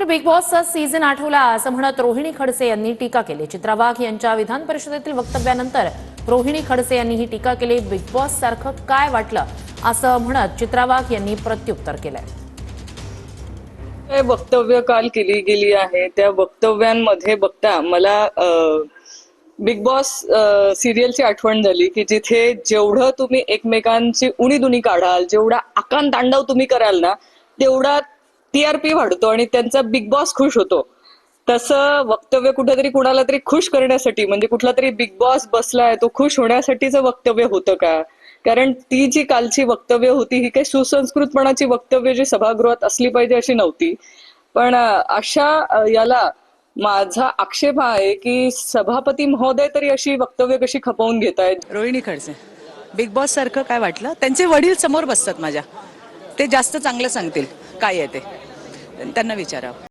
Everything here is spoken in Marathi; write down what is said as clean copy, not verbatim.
तर बिग बॉसचा सीझन आठवला असं म्हणत रोहिणी खडसे यांनी टीका केली। चित्रा वाघ यांच्या विधान परिषदेतील वक्तव्यानंतर रोहिणी खडसे यांनी ही टीका केली। बिग बॉस सारखं काय वाटलं असं म्हणत चित्रा वाघ यांनी प्रत्युत्तर केलंय। वक्तव्य काल केली गेली आहे त्या वक्तव्यांमध्ये बघता मला बिग बॉस सिरियलची आठवण झाली की जिथे जेवढं तुम्ही एकमेकांची उणीधुणी काढाल, जेवढा आकांतांडव तुम्ही कराल ना, तेवढा टीआरपी वाढतो आणि त्यांचा बिग बॉस खुश होतो। तसं वक्तव्य कुठेतरी कुणाला तरी खुश करण्यासाठी, म्हणजे कुठला तरी बिग बॉस बसलाय तो खुश होण्यासाठीचं वक्तव्य होतं का? कारण ती जी कालची वक्तव्य होती ही काही सुसंस्कृतपणाची वक्तव्य जी सभागृहात असली पाहिजे अशी नव्हती। पण अशा याला माझा आक्षेप आहे की सभापती महोदय तरी अशी वक्तव्य कशी खपवून घेतायत। रोहिणी खडसे, बिग बॉस सारखं काय वाटलं? त्यांचे वडील समोर बसतात माझ्या, ते जास्त चांगलं सांगतील काय आहे ते, त्यांना विचारावं।